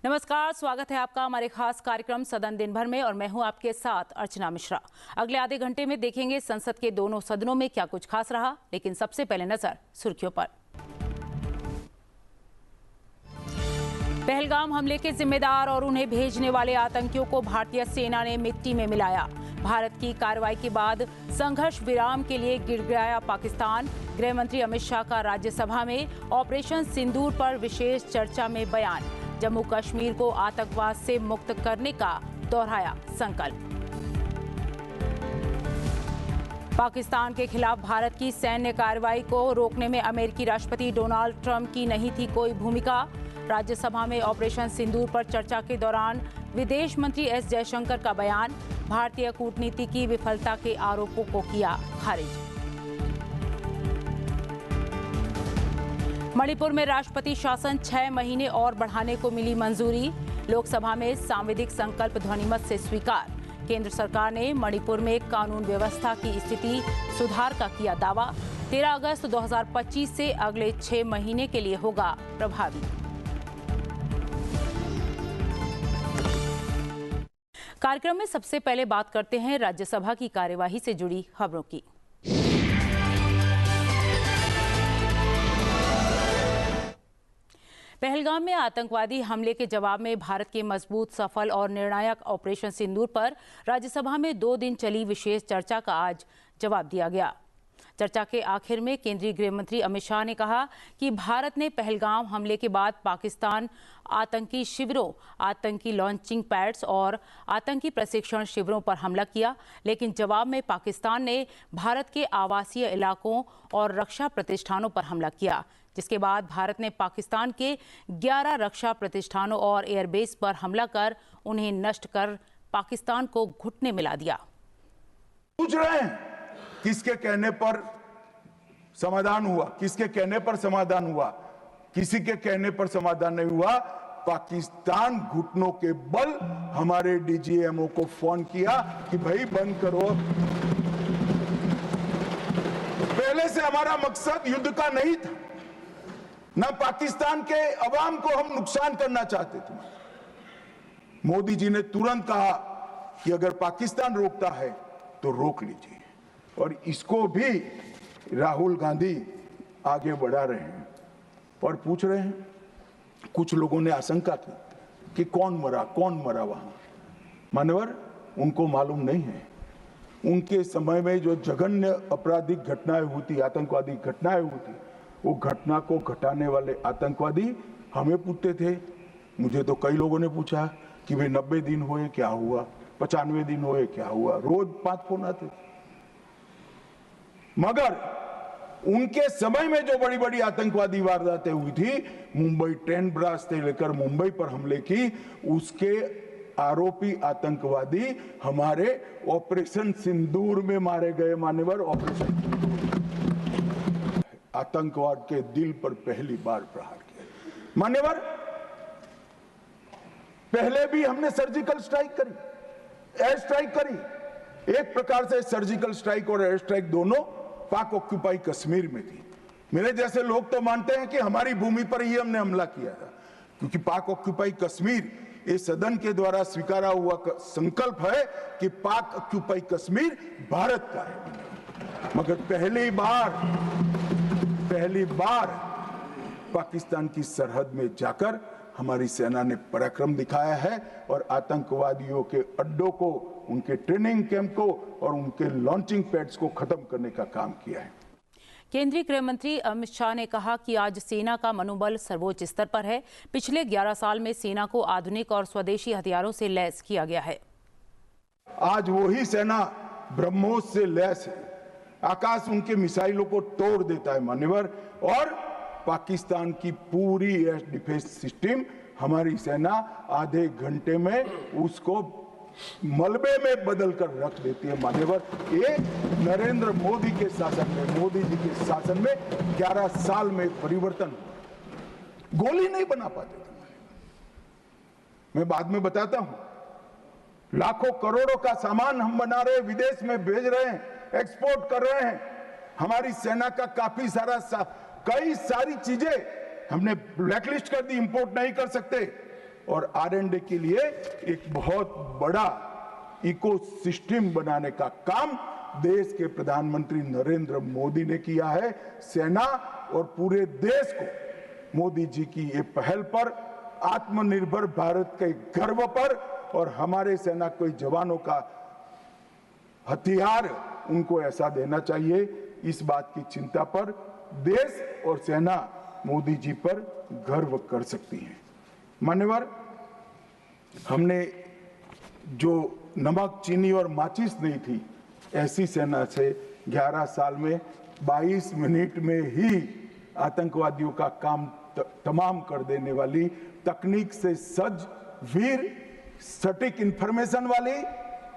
नमस्कार, स्वागत है आपका हमारे खास कार्यक्रम सदन दिन भर में और मैं हूं आपके साथ अर्चना मिश्रा। अगले आधे घंटे में देखेंगे संसद के दोनों सदनों में क्या कुछ खास रहा, लेकिन सबसे पहले नजर सुर्खियों पर। पहलगाम हमले के जिम्मेदार और उन्हें भेजने वाले आतंकियों को भारतीय सेना ने मिट्टी में मिलाया। भारत की कार्रवाई के बाद संघर्ष विराम के लिए गिड़गिड़ाया पाकिस्तान। गृह मंत्री अमित शाह का राज्यसभा में ऑपरेशन सिंदूर पर विशेष चर्चा में बयान। जम्मू कश्मीर को आतंकवाद से मुक्त करने का दोहराया संकल्प। पाकिस्तान के खिलाफ भारत की सैन्य कार्रवाई को रोकने में अमेरिकी राष्ट्रपति डोनाल्ड ट्रंप की नहीं थी कोई भूमिका। राज्यसभा में ऑपरेशन सिंदूर पर चर्चा के दौरान विदेश मंत्री एस जयशंकर का बयान। भारतीय कूटनीति की विफलता के आरोपों को किया खारिज। मणिपुर में राष्ट्रपति शासन 6 महीने और बढ़ाने को मिली मंजूरी। लोकसभा में सांविधिक संकल्प ध्वनिमत से स्वीकार। केंद्र सरकार ने मणिपुर में कानून व्यवस्था की स्थिति सुधार का किया दावा। 13 अगस्त 2025 से अगले 6 महीने के लिए होगा प्रभावी। कार्यक्रम में सबसे पहले बात करते हैं राज्यसभा की कार्यवाही से जुड़ी खबरों की। पहलगाम में आतंकवादी हमले के जवाब में भारत के मजबूत, सफल और निर्णायक ऑपरेशन सिंदूर पर राज्यसभा में 2 दिन चली विशेष चर्चा का आज जवाब दिया गया। चर्चा के आखिर में केंद्रीय गृह मंत्री अमित शाह ने कहा कि भारत ने पहलगाम हमले के बाद पाकिस्तान आतंकी शिविरों, आतंकी लॉन्चिंग पैड्स और आतंकी प्रशिक्षण शिविरों पर हमला किया, लेकिन जवाब में पाकिस्तान ने भारत के आवासीय इलाकों और रक्षा प्रतिष्ठानों पर हमला किया, जिसके बाद भारत ने पाकिस्तान के 11 रक्षा प्रतिष्ठानों और एयरबेस पर हमला कर उन्हें नष्ट कर पाकिस्तान को घुटने मिला दिया। पूछ रहे हैं किसके कहने पर समाधान हुआ, किसके कहने पर समाधान हुआ? किसी के कहने पर समाधान नहीं हुआ। पाकिस्तान घुटनों के बल हमारे डीजीएमओ को फोन किया कि भाई बंद करो। पहले से हमारा मकसद युद्ध का नहीं था, ना पाकिस्तान के अवाम को हम नुकसान करना चाहते थे। मोदी जी ने तुरंत कहा कि अगर पाकिस्तान रोकता है तो रोक लीजिए, और इसको भी राहुल गांधी आगे बढ़ा रहे हैं और पूछ रहे हैं। कुछ लोगों ने आशंका की कि कौन मरा वहां। मान्यवर, उनको मालूम नहीं है। उनके समय में जो जघन्य आपराधिक घटनाएं हुई थी, आतंकवादी घटनाएं हुई थी, वो घटना को घटाने वाले आतंकवादी हमें पूछते थे। मुझे तो कई लोगों ने पूछा कि भाई 90 दिन हुए क्या हुआ, 95 दिन हुए क्या हुआ। रोज 5 फोन आते थे। मगर उनके समय में जो बड़ी बड़ी आतंकवादी वारदातें हुई थी, मुंबई ट्रेन ब्लास्ट से लेकर मुंबई पर हमले की, उसके आरोपी आतंकवादी हमारे ऑपरेशन सिंदूर में मारे गए। मान्यवर, ऑपरेशन आतंकवाद के दिल पर पहली बार प्रहार किया। मान्यवर, पहले भी हमने सर्जिकल स्ट्राइक करी, एयर स्ट्राइक करी। एक प्रकार से सर्जिकल स्ट्राइक और एयर स्ट्राइक दोनों पाक ऑक्यूपाई कश्मीर में थी। मेरे जैसे लोग तो मानते हैं कि हमारी भूमि पर ही हमने हमला किया था, क्योंकि पाक ऑक्यूपाई कश्मीर इस सदन के द्वारा स्वीकारा हुआ संकल्प है कि पाक ऑक्यूपाई कश्मीर भारत का है। मगर पहली बार पाकिस्तान की सरहद में जाकर हमारी सेना ने पराक्रम दिखाया है और आतंकवादियों के अड्डों को, उनके ट्रेनिंग कैंप को और उनके लॉन्चिंग पैड्स को खत्म करने का काम किया है। केंद्रीय गृह मंत्री अमित शाह ने कहा कि आज सेना का मनोबल सर्वोच्च स्तर पर है। पिछले 11 साल में सेना को आधुनिक और स्वदेशी हथियारों से लैस किया गया है। आज वही सेना ब्रह्मोस से लैस है। आकाश उनके मिसाइलों को तोड़ देता है मान्यवर, और पाकिस्तान की पूरी एयर डिफेंस सिस्टम हमारी सेना आधे घंटे में उसको मलबे में बदल कर रख देती है। मान्यवर, ये नरेंद्र मोदी के शासन में, मोदी जी के शासन में 11 साल में परिवर्तन हुआ। गोली नहीं बना पाते थे। मैं बाद में बताता हूं। लाखों करोड़ों का सामान हम बना रहे, विदेश में भेज रहे हैं, एक्सपोर्ट कर रहे हैं। हमारी सेना का काफी सारा कई सारी चीजें हमने ब्लैकलिस्ट कर दी, इंपोर्ट नहीं कर सकते। और R&D के लिए एक बहुत बड़ा इकोसिस्टम बनाने का काम देश के प्रधानमंत्री नरेंद्र मोदी ने किया है। सेना और पूरे देश को मोदी जी की ये पहल पर, आत्मनिर्भर भारत के गर्व पर और हमारे सेना के जवानों का हथियार उनको ऐसा देना चाहिए, इस बात की चिंता पर देश और सेना मोदी जी पर गर्व कर सकती है। मान्यवर, हमने जो नमक, चीनी और माचिस नहीं थी, ऐसी सेना से 11 साल में 22 मिनट में ही आतंकवादियों का काम तमाम कर देने वाली, तकनीक से सज्ज, वीर, सटीक इंफॉर्मेशन वाली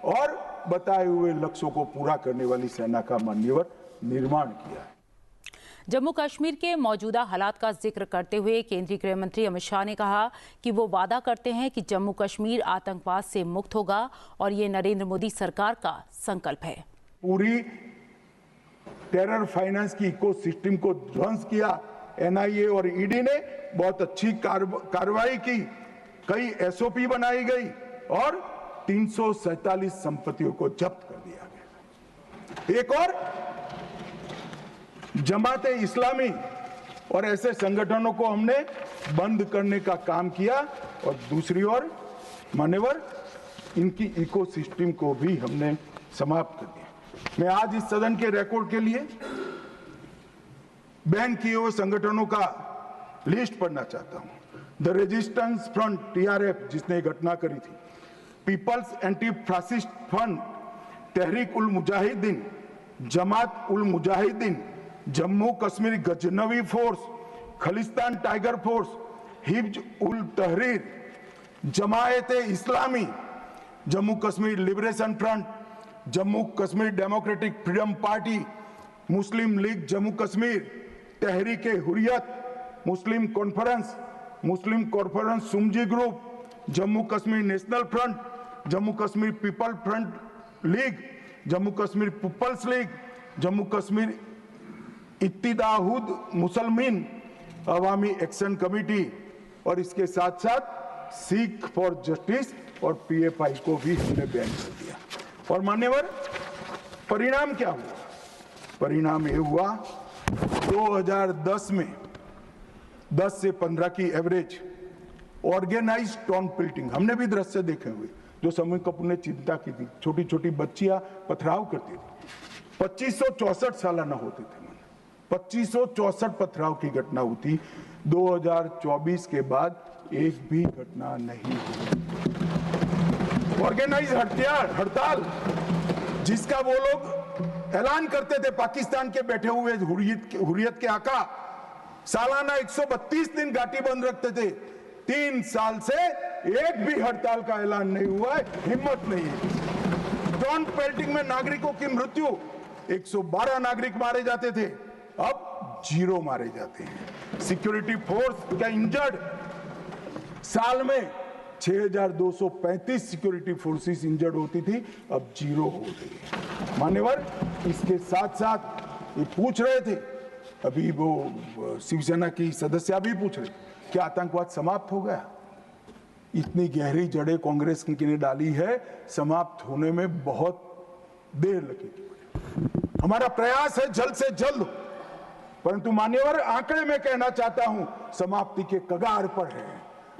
और बताए हुए लक्ष्यों को पूरा करने वाली सेना का मान्यवर निर्माण किया है। जम्मू कश्मीर के मौजूदा हालात का जिक्र करते हुए केंद्रीय गृह मंत्री अमित शाह ने कहा कि वो वादा करते हैं कि जम्मू कश्मीर आतंकवाद से मुक्त होगा और ये नरेंद्र मोदी सरकार का संकल्प है। पूरी टेरर फाइनेंस की इकोसिस्टम को ध्वंस किया। NIA और ED ने बहुत अच्छी कार्रवाई की, कई SOP बनाई गई और 347 संपत्तियों को जब्त कर दिया गया। एक और जमाते इस्लामी और ऐसे संगठनों को हमने बंद करने का काम किया और दूसरी ओर मान्यवर इनकी इकोसिस्टम को भी हमने समाप्त कर दिया। मैं आज इस सदन के रिकॉर्ड के लिए बैन किए हुए संगठनों का लिस्ट पढ़ना चाहता हूं। द रेजिस्टेंस फ्रंट TRF जिसने घटना करी थी, people's anti fascist front, Tehreek ul Mujahideen, Jamaat ul Mujahideen, Jammu Kashmir Ghaznavi force, Khalistan tiger force, हिब्ज ul Tahrir, Jamaate Islami, Jammu Kashmir liberation front, Jammu Kashmir democratic freedom party, Muslim league Jammu Kashmir, Tehreeke Hurriyat, Muslim conference Sumji group, Jammu Kashmir national front, Jammu Kashmir people front league, Jammu Kashmir people's league, Jammu Kashmir Ittihad Musalman Awami action committee और इसके साथ साथ सिख फॉर जस्टिस और PFI को भी हमने बैन कर दिया। और मान्यवर, परिणाम क्या हुआ? परिणाम ये हुआ 2010 में 10 से 15 की एवरेज ऑर्गेनाइज टाउन पिल्टिंग, हमने भी दृश्य देखे हुए जो समय कपूर ने चिंता की थी। छोटी छोटी बच्चियां पथराव करती थी, 2564 सालाना होते थे। 2564 पथराव की घटना हुई। 2024 के बाद एक भी घटना नहीं हुई। ऑर्गेनाइज हड़ताल जिसका वो लोग ऐलान करते थे, पाकिस्तान के बैठे हुए हुर्रियत के आका सालाना 132 दिन घाटी बंद रखते थे। 3 साल से एक भी हड़ताल का ऐलान नहीं हुआ है, हिम्मत नहीं है। टाउन पेल्टिंग में नागरिकों की मृत्यु, 112 नागरिक मारे जाते थे, अब 0 मारे जाते हैं। सिक्योरिटी फोर्स का इंजर्ड, साल में 6235 सिक्योरिटी फोर्सेस इंजर्ड होती थी, अब 0 हो गई है। मान्यवर, इसके साथ साथ ये पूछ रहे थे, अभी वो शिवसेना की सदस्य भी पूछ रहे, क्या आतंकवाद समाप्त हो गया? इतनी गहरी जड़ें कांग्रेस ने डाली है, समाप्त होने में बहुत देर लगेगी। हमारा प्रयास है जल्द से जल्द, परंतु मान्यवर आंकड़े में कहना चाहता हूं समाप्ति के कगार पर है।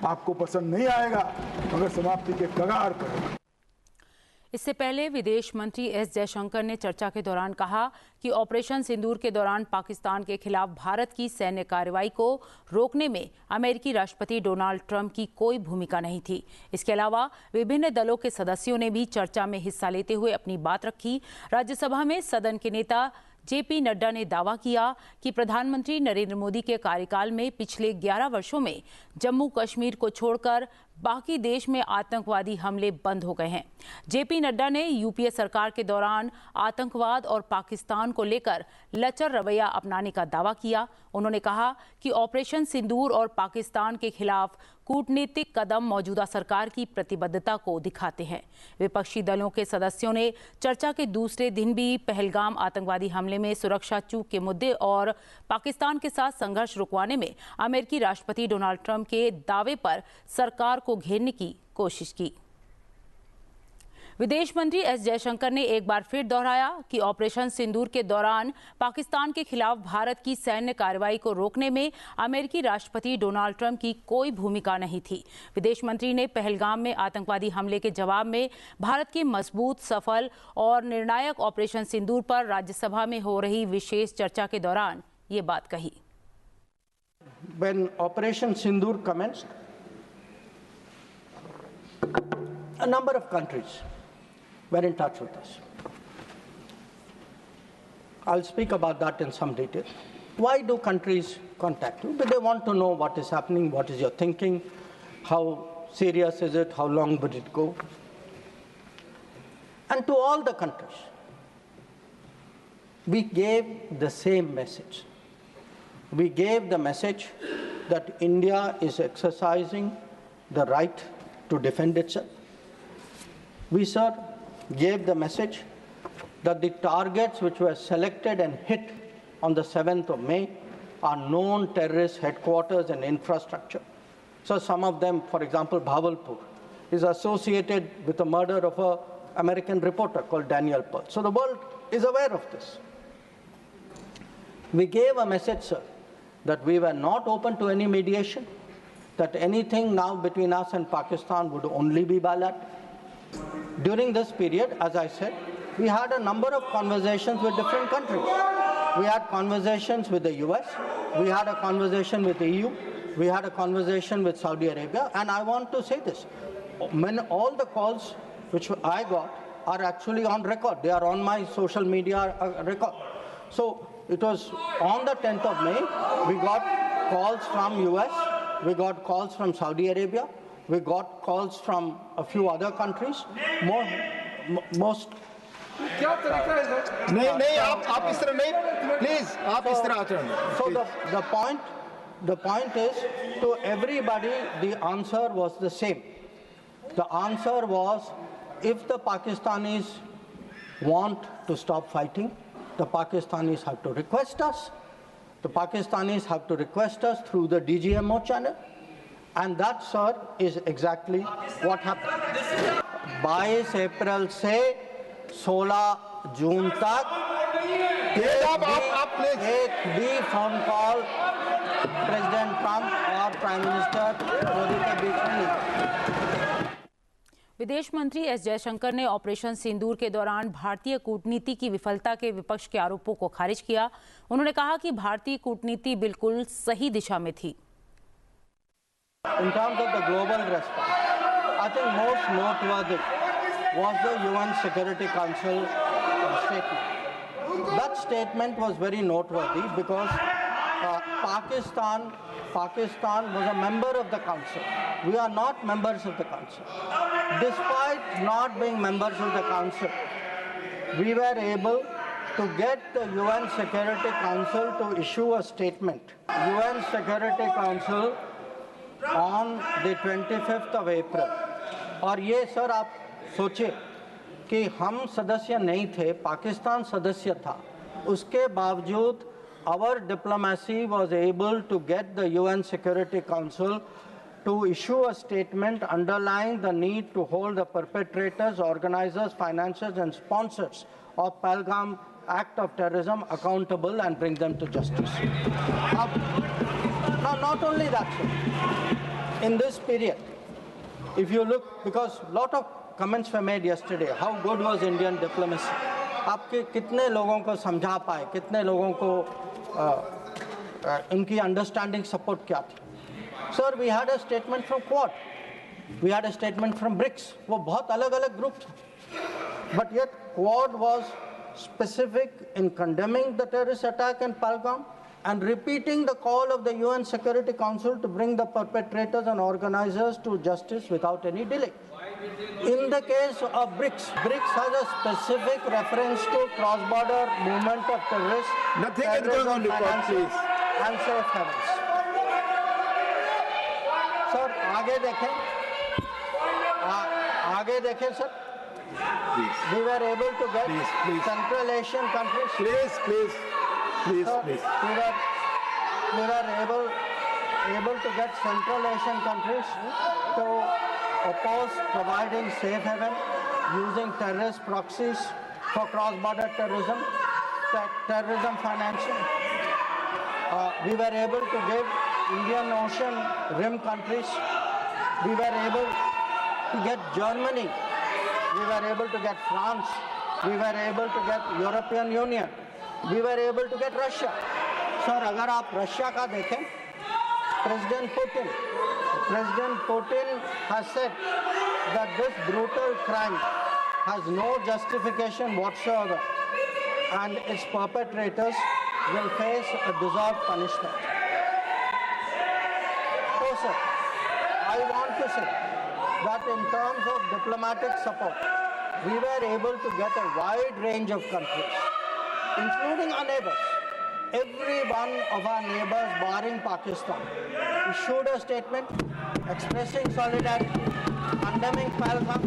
आपको पसंद नहीं आएगा मगर समाप्ति के कगार पर है। इससे पहले विदेश मंत्री एस जयशंकर ने चर्चा के दौरान कहा कि ऑपरेशन सिंदूर के दौरान पाकिस्तान के खिलाफ भारत की सैन्य कार्रवाई को रोकने में अमेरिकी राष्ट्रपति डोनाल्ड ट्रंप की कोई भूमिका नहीं थी। इसके अलावा विभिन्न दलों के सदस्यों ने भी चर्चा में हिस्सा लेते हुए अपनी बात रखी। राज्यसभा में सदन के नेता JP नड्डा ने दावा किया कि प्रधानमंत्री नरेंद्र मोदी के कार्यकाल में पिछले 11 वर्षों में जम्मू कश्मीर को छोड़कर बाकी देश में आतंकवादी हमले बंद हो गए हैं। JP नड्डा ने UPA सरकार के दौरान आतंकवाद और पाकिस्तान को लेकर लचर रवैया अपनाने का दावा किया। उन्होंने कहा कि ऑपरेशन सिंदूर और पाकिस्तान के खिलाफ कूटनीतिक कदम मौजूदा सरकार की प्रतिबद्धता को दिखाते हैं। विपक्षी दलों के सदस्यों ने चर्चा के दूसरे दिन भी पहलगाम आतंकवादी हमले में सुरक्षा चूक के मुद्दे और पाकिस्तान के साथ संघर्ष रुकवाने में अमेरिकी राष्ट्रपति डोनाल्ड ट्रंप के दावे पर सरकार को घेरने की कोशिश की। विदेश मंत्री एस जयशंकर ने एक बार फिर दोहराया कि ऑपरेशन सिंदूर के दौरान पाकिस्तान के खिलाफ भारत की सैन्य कार्रवाई को रोकने में अमेरिकी राष्ट्रपति डोनाल्ड ट्रंप की कोई भूमिका नहीं थी। विदेश मंत्री ने पहलगाम में आतंकवादी हमले के जवाब में भारत के मजबूत, सफल और निर्णायक ऑपरेशन सिंदूर पर राज्यसभा में हो रही विशेष चर्चा के दौरान ये बात कही। When Operation Sindoor commenced, a number of countries were in touch with us. I'll speak about that in some detail. Why do countries contact you? They want to know what is happening, what is your thinking, how serious is it, how long would it go? And to all the countries, we gave the same message. We gave the message that India is exercising the right to defend itself. We, sir, gave the message that the targets which were selected and hit on the 7th of May are known terrorist headquarters and infrastructure. So some of them, for example, Bhavalpur, is associated with the murder of an American reporter called Daniel Pearl. So the world is aware of this. We gave a message, sir, that we were not open to any mediation, that anything now between us and Pakistan would only be bilateral. During this period, as I said, we had a number of conversations with different countries. We had conversations with the US, we had a conversation with the EU, we had a conversation with Saudi Arabia, and I want to say this, when all the calls which I got are actually on record, they are on my social media record. So it was on the 10th of May, we got calls from US, we got calls from Saudi Arabia, we got calls from a few other countries, most. नहीं आप इस तरह नहीं, please आप इस तरह आचरण। So the point is, to everybody the answer was the same. The answer was, if the Pakistanis want to stop fighting, the Pakistanis have to request us. The Pakistanis have to request us through the DGMO channel. And that, sir, is exactly what happened. 22 अप्रैल से 16 जून तक एक भी phone call president Trump और prime minister Modi के बीच में नहीं। विदेश मंत्री एस जयशंकर ने ऑपरेशन सिंदूर के दौरान भारतीय कूटनीति की विफलता के विपक्ष के आरोपों को खारिज किया। उन्होंने कहा कि भारतीय कूटनीति बिल्कुल सही दिशा में थी। In terms of the global response, I think most noteworthy was the UN Security Council statement. That statement was very noteworthy because Pakistan was a member of the Council. We are not members of the Council. Despite not being members of the Council, we were able to get the UN Security Council to issue a statement. UN Security Council on the 25th of April. और ये sir आप सोचिए कि हम सदस्य नहीं थे, पाकिस्तान सदस्य था, उसके बावजूद our diplomacy was able to get the UN Security Council to issue a statement underlying the need to hold the perpetrators, organizers, financiers and sponsors of Pahalgam act of terrorism accountable and bring them to justice. Now, not only that, sir, in this period, if you look, because a lot of comments were made yesterday, how good was Indian diplomacy? आपके कितने लोगों को समझा पाए, कितने लोगों को इनकी अंडरस्टैंडिंग सपोर्ट क्या थी? Sir, we had a statement from Quad, we had a statement from BRICS, वो बहुत अलग-अलग ग्रुप थे, but yet Quad was specific in condemning the terrorist attack in Pahalgam and repeating the call of the UN Security Council to bring the perpetrators and organizers to justice without any delay. In the case of BRICS, BRICS has a specific reference to cross-border movement of terrorists, terrorism, finances, and safe havens. Sir, आगे देखें sir. We were able to get Central Asian countries. Please. We were able to get Central Asian countries to oppose providing safe haven using terrorist proxies for cross-border terrorism, terrorism financing. We were able to give Indian Ocean rim countries, we were able to get Germany, we were able to get France, we were able to get European Union, we were able to get Russia. Sir, अगर आप Russia का देखें, President Putin has said that this brutal crime has no justification whatsoever and its perpetrators will face a deserved punishment. So, sir, I want to say that in terms of diplomatic support, we were able to get a wide range of countries, including our neighbors. Every one of our neighbors, barring Pakistan, issued a statement expressing solidarity, condemning Pahalgam.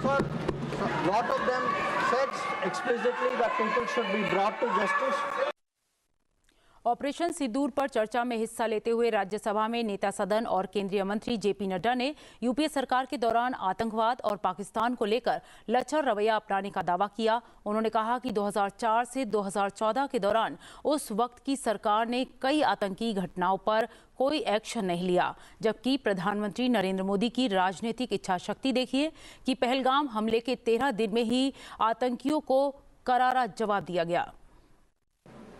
So, a lot of them said explicitly that people should be brought to justice. Operation Sindoor पर चर्चा में हिस्सा लेते हुए राज्यसभा में नेता सदन और केंद्रीय मंत्री जेपी नड्डा ने यूपीए सरकार के दौरान आतंकवाद और पाकिस्तान को लेकर लचर रवैया अपनाने का दावा किया। उन्होंने कहा कि 2004 से 2014 के दौरान उस वक्त की सरकार ने कई आतंकी घटनाओं पर कोई एक्शन नहीं लिया, जबकि प्रधानमंत्री नरेंद्र मोदी की राजनीतिक इच्छा शक्ति देखिए कि पहलगाम हमले के 13 दिन में ही आतंकियों को करारा जवाब दिया गया।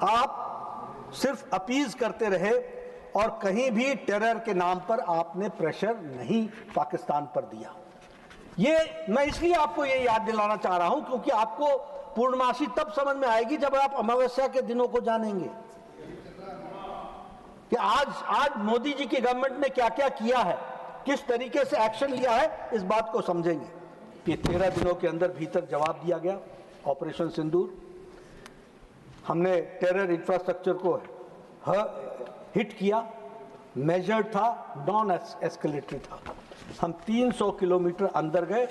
आप सिर्फ अपीज करते रहे और कहीं भी टेरर के नाम पर आपने प्रेशर नहीं पाकिस्तान पर दिया। ये मैं इसलिए आपको ये याद दिलाना चाह रहा हूं क्योंकि आपको पूर्णमासी तब समझ में आएगी जब आप अमावस्या के दिनों को जानेंगे कि आज मोदी जी की गवर्नमेंट ने क्या क्या किया है, किस तरीके से एक्शन लिया है, इस बात को समझेंगे। ये 13 दिनों के अंदर भीतर जवाब दिया गया। ऑपरेशन सिंदूर हमने टेरर इंफ्रास्ट्रक्चर को हिट किया, मेजर्ड था, नॉन एस्केलेटरी था। हम 300 किलोमीटर अंदर गए,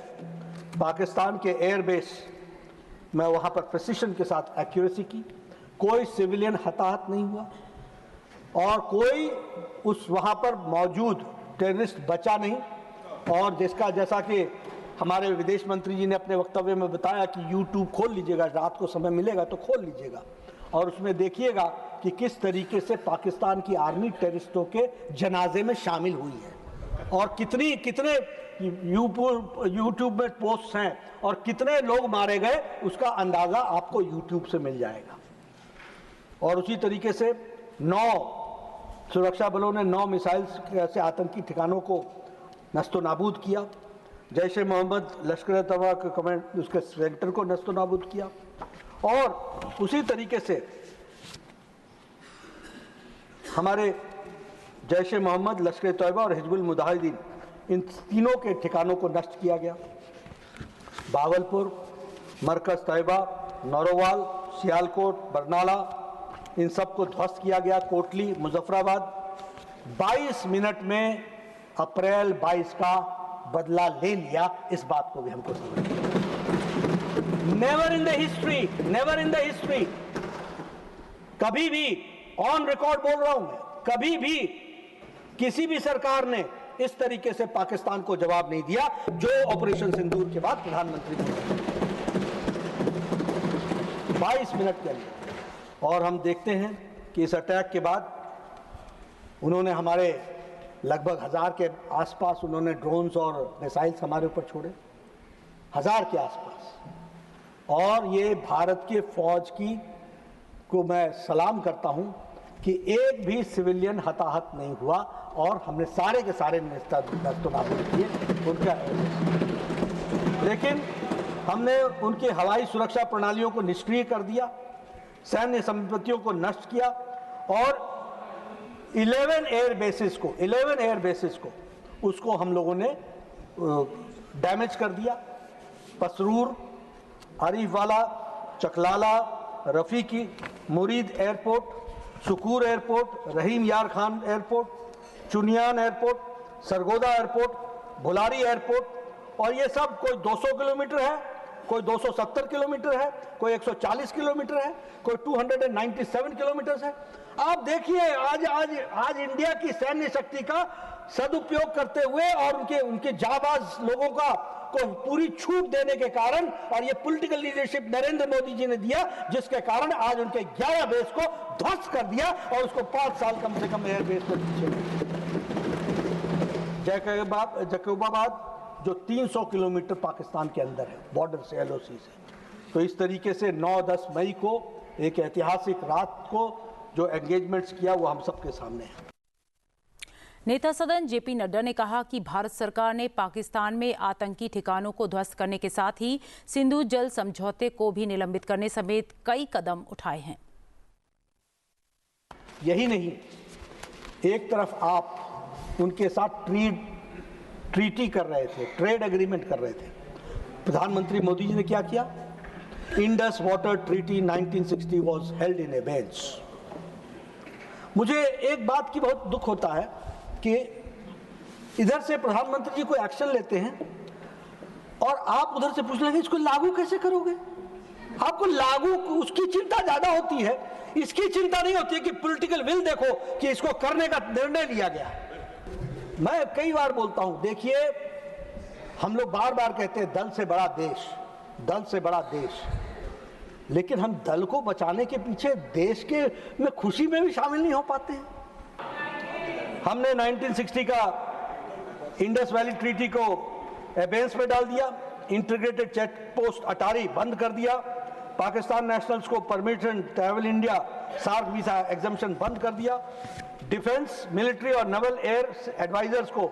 पाकिस्तान के एयरबेस में वहाँ पर प्रिसिशन के साथ एक्यूरेसी की, कोई सिविलियन हताहत नहीं हुआ और कोई उस वहाँ पर मौजूद टेररिस्ट बचा नहीं। और जैसा कि हमारे विदेश मंत्री जी ने अपने वक्तव्य में बताया कि यूट्यूब खोल लीजिएगा, रात को समय मिलेगा तो खोल लीजिएगा और उसमें देखिएगा कि किस तरीके से पाकिस्तान की आर्मी टेररिस्टों के जनाजे में शामिल हुई है और कितने यूट्यूब में पोस्ट हैं और कितने लोग मारे गए, उसका अंदाजा आपको यूट्यूब से मिल जाएगा। और उसी तरीके से 9 सुरक्षा बलों ने 9 मिसाइल्स से आतंकी ठिकानों को नस्तो नाबूद किया। जैश ए मोहम्मद लश्कर तैयबा के कमांड उसके सेंटर को नस्तो नाबूद किया और उसी तरीके से हमारे जैश ए मोहम्मद, लश्कर तैयबा और हिजबुल मुजाहिदीन, इन तीनों के ठिकानों को नष्ट किया गया। भावलपुर, मरकज तैयबा, नौरोवाल, सियालकोट, बरनाला, इन सबको ध्वस्त किया गया। कोटली, मुजफ्फराबाद 22 मिनट में अप्रैल 22 का बदला ले लिया। इस बात को भी हमको समझना। नेवर इन द हिस्ट्री कभी भी, ऑन रिकॉर्ड बोल रहा हूं मैं, कभी भी किसी भी सरकार ने इस तरीके से पाकिस्तान को जवाब नहीं दिया जो ऑपरेशन सिंदूर के बाद प्रधानमंत्री ने 22 मिनट के अंदर। और हम देखते हैं कि इस अटैक के बाद उन्होंने हमारे लगभग 1000 के आसपास उन्होंने ड्रोन्स और मिसाइल्स हमारे ऊपर छोड़े, 1000 के आसपास। और ये भारत के फौज को मैं सलाम करता हूं कि एक भी सिविलियन हताहत नहीं हुआ और हमने सारे के सारे नस्तनाबूद किए उनका। लेकिन हमने उनकी हवाई सुरक्षा प्रणालियों को निष्क्रिय कर दिया, सैन्य संपत्तियों को नष्ट किया और 11 एयर बेसिस को उसको हम लोगों ने डैमेज कर दिया। Pasrur, Arifwala, Chaklala, Rafiqui, Murid airport, Sukkur airport, Rahim Yar Khan airport, Chunian airport, Sargodha airport, Bhulari airport. और ये सब कोई 200 किलोमीटर है, कोई 270 किलोमीटर है, कोई 140 किलोमीटर है, कोई 297 किलोमीटर है। आप देखिए आज इंडिया की सैन्य शक्ति का सदुपयोग करते हुए और उनके जाबाज लोगों को पूरी छूट देने के कारण, और ये पॉलिटिकल लीडरशिप नरेंद्र मोदी जी ने दिया, जिसके कारण आज उनके 11 बेस को ध्वस्त कर दिया और उसको 5 साल कम से कम एयरबेस को पीछे। जैकबाबाद जो 300 किलोमीटर पाकिस्तान के अंदर है, बॉर्डर से, LOC से। तो इस तरीके से 9-10 मई को एक ऐतिहासिक रात को जो एंगेजमेंट्स किया वो हम सबके सामने है। नेता सदन JP नड्डा ने कहा कि भारत सरकार ने पाकिस्तान में आतंकी ठिकानों को ध्वस्त करने के साथ ही सिंधु जल समझौते को भी निलंबित करने समेत कई कदम उठाए हैं। यही नहीं, एक तरफ आप उनके साथ ट्रीटी कर रहे थे, ट्रेड एग्रीमेंट कर रहे थे। प्रधानमंत्री मोदी जी ने क्या किया? Indus water treaty 1960 was held in abeyance. मुझे एक बात की बहुत दुख होता है कि इधर से प्रधानमंत्री जी कोई एक्शन लेते हैं और आप उधर से पूछ लेंगे इसको लागू कैसे करोगे? आपको लागू उसकी चिंता ज्यादा होती है, इसकी चिंता नहीं होती है कि पॉलिटिकल विल देखो कि इसको करने का निर्णय लिया गया। मैं कई बार बोलता हूं, देखिए हम लोग बार बार कहते हैं दल से बड़ा देश, दल से बड़ा देश, लेकिन हम दल को बचाने के पीछे देश के में खुशी में भी शामिल नहीं हो पाते हैं। हमने 1960 का इंडस वैली ट्रीटी को एबेंस में डाल दिया, इंटीग्रेटेड चेक पोस्ट अटारी बंद कर दिया, पाकिस्तान नेशनल्स को permission travel India SAARC visa exemption बंद कर दिया, डिफेंस, मिलिट्री और नेवल एयर एडवाइजर्स को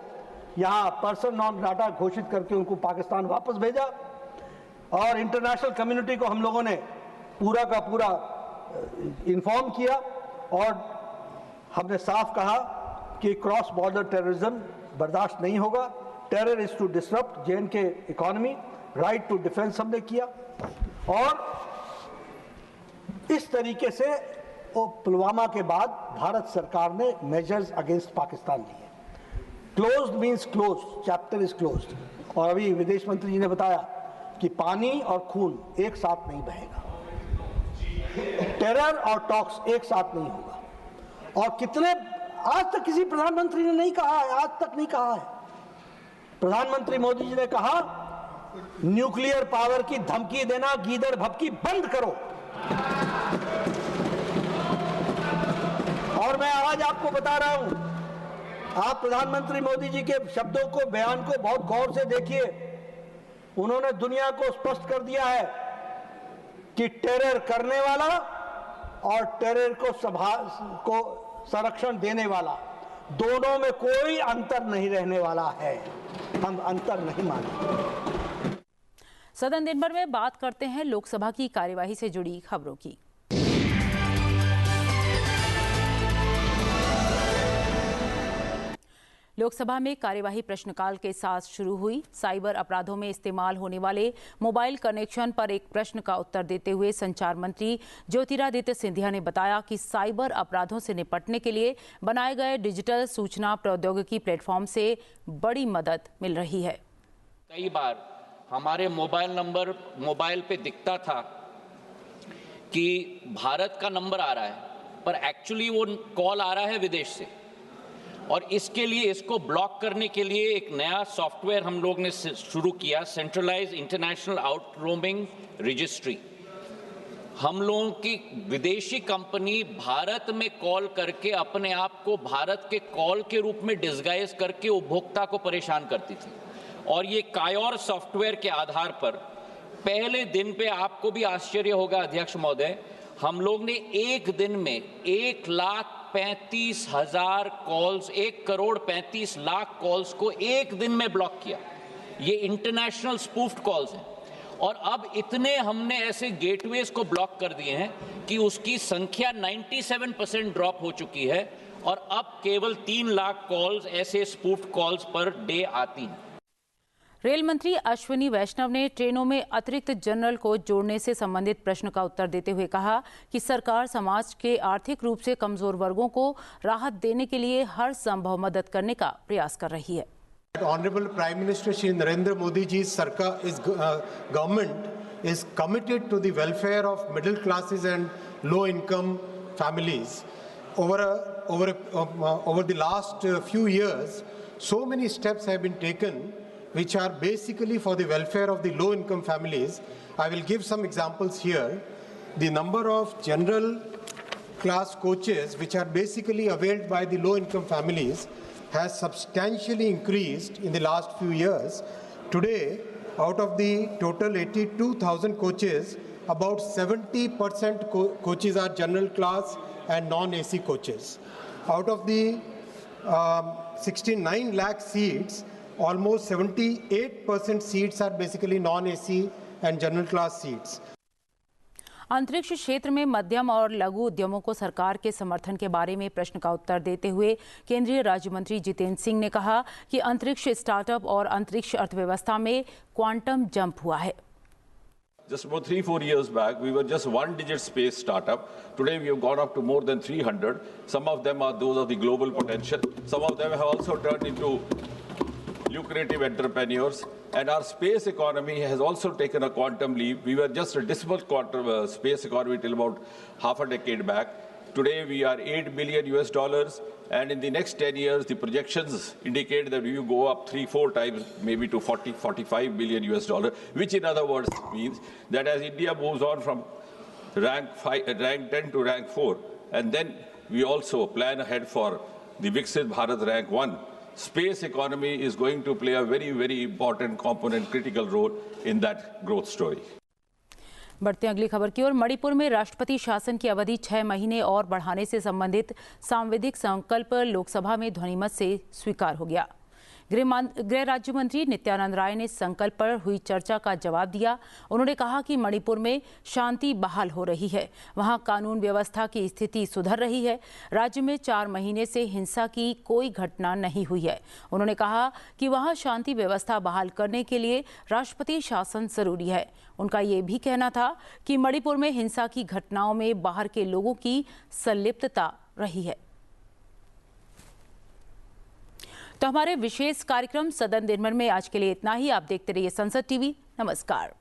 यहाँ पर्सन नॉन ग्राटा घोषित करके उनको पाकिस्तान वापस भेजा, और इंटरनेशनल कम्युनिटी को हम लोगों ने पूरा का पूरा इन्फॉर्म किया और हमने साफ कहा कि क्रॉस बॉर्डर टेररिज्म बर्दाश्त नहीं होगा, terror is to disrupt J&K economy, right to defence हमने किया। और इस तरीके से पुलवामा के बाद भारत सरकार ने मेजर्स अगेंस्ट पाकिस्तान लिए। Closed means closed, chapter is closed. और अभी विदेश मंत्री जी ने बताया कि पानी और खून एक साथ नहीं बहेगा, टेरर और टॉक्स एक साथ नहीं होगा। और कितने आज तक किसी प्रधानमंत्री ने नहीं कहा है, आज तक नहीं कहा है। प्रधानमंत्री मोदी जी ने कहा न्यूक्लियर पावर की धमकी देना, गीदड़ भभकी बंद करो। और मैं आज आपको बता रहा हूं, आप प्रधानमंत्री मोदी जी के शब्दों को, बयान को बहुत गौर से देखिए। उन्होंने दुनिया को स्पष्ट कर दिया है कि टेरर करने वाला और टेरर को संरक्षण देने वाला, दोनों में कोई अंतर नहीं रहने वाला है। हम अंतर नहीं मानेंगे। सदन दिन भर में बात करते हैं लोकसभा की कार्यवाही से जुड़ी खबरों की। लोकसभा में कार्यवाही प्रश्नकाल के साथ शुरू हुई। साइबर अपराधों में इस्तेमाल होने वाले मोबाइल कनेक्शन पर एक प्रश्न का उत्तर देते हुए संचार मंत्री ज्योतिरादित्य सिंधिया ने बताया कि साइबर अपराधों से निपटने के लिए बनाए गए डिजिटल सूचना प्रौद्योगिकी प्लेटफॉर्म से बड़ी मदद मिल रही है। कई बार हमारे मोबाइल नंबर मोबाइल पे दिखता था कि भारत का नंबर आ रहा है, पर एक्चुअली वो कॉल आ रहा है विदेश से, और इसके लिए इसको ब्लॉक करने के लिए एक नया सॉफ्टवेयर हम लोग ने शुरू किया, centralize international out roaming registry. हम लोगों की विदेशी कंपनी भारत में कॉल करके अपने आप को भारत के कॉल के रूप में डिस्गाइज करके उपभोक्ता को परेशान करती थी, और ये कायोर सॉफ्टवेयर के आधार पर पहले दिन पे आपको भी आश्चर्य होगा अध्यक्ष महोदय, हम लोग ने एक दिन में 1,35,000 कॉल्स, 1,35,00,000 कॉल्स को एक दिन में ब्लॉक किया। ये इंटरनेशनल स्पूफ्ड कॉल्स हैं, और अब इतने हमने ऐसे गेटवेज को ब्लॉक कर दिए हैं कि उसकी संख्या 97% ड्रॉप हो चुकी है, और अब केवल 3 लाख कॉल्स ऐसे स्पूफ्ड कॉल्स पर डे आती हैं। रेल मंत्री अश्विनी वैष्णव ने ट्रेनों में अतिरिक्त जनरल कोच जोड़ने से संबंधित प्रश्न का उत्तर देते हुए कहा कि सरकार समाज के आर्थिक रूप से कमजोर वर्गों को राहत देने के लिए हर संभव मदद करने का प्रयास कर रही है। Honorable Prime Minister Shri Narendra Modi ji's government is committed to the welfare of middle classes and low income families. Over the last few years, so many steps have been taken which are basically for the welfare of the low-income families. I will give some examples here. The number of general class coaches which are basically availed by the low-income families has substantially increased in the last few years. Today, out of the total 82,000 coaches, about 70% coaches are general class and non-AC coaches. Out of the 69 lakh seats, almost 78% seats are basically non-AC and general class seats. अंतरिक्ष क्षेत्र में मध्यम और लघु उद्यमों को सरकार के समर्थन के बारे में प्रश्न का उत्तर देते हुए केंद्रीय राज्य मंत्री जितेंद्र सिंह ने कहा कि अंतरिक्ष स्टार्टअप और अंतरिक्ष अर्थव्यवस्था में क्वांटम जंप हुआ है। Just about 3-4 years back, we were just one-digit space startup. Today, we have gone up to more than 300. Some of them are those of the global potential. Some of them have also turned into lucrative entrepreneurs. And our space economy has also taken a quantum leap. We were just a dismal quantum space economy till about half a decade back. Today, we are $8 billion. And in the next 10 years, the projections indicate that we will go up 3-4 times, maybe to $45 billion, which in other words means that as India moves on from rank 10 to rank 4, and then we also plan ahead for the Viksit Bharat rank 1, space economy is going to play a very, very important component, critical role in that growth story. बढ़ते हैं अगली खबर की ओर। मणिपुर में राष्ट्रपति शासन की अवधि 6 महीने और बढ़ाने से संबंधित सांविधिक संकल्प लोकसभा में ध्वनिमत से स्वीकार हो गया। गृह राज्य मंत्री नित्यानंद राय ने संकल्प पर हुई चर्चा का जवाब दिया। उन्होंने कहा कि मणिपुर में शांति बहाल हो रही है, वहां कानून व्यवस्था की स्थिति सुधर रही है। राज्य में 4 महीने से हिंसा की कोई घटना नहीं हुई है। उन्होंने कहा कि वहां शांति व्यवस्था बहाल करने के लिए राष्ट्रपति शासन जरूरी है। उनका ये भी कहना था कि मणिपुर में हिंसा की घटनाओं में बाहर के लोगों की संलिप्तता रही है। तो हमारे विशेष कार्यक्रम सदन दिनभर में आज के लिए इतना ही। आप देखते रहिए संसद टीवी। नमस्कार।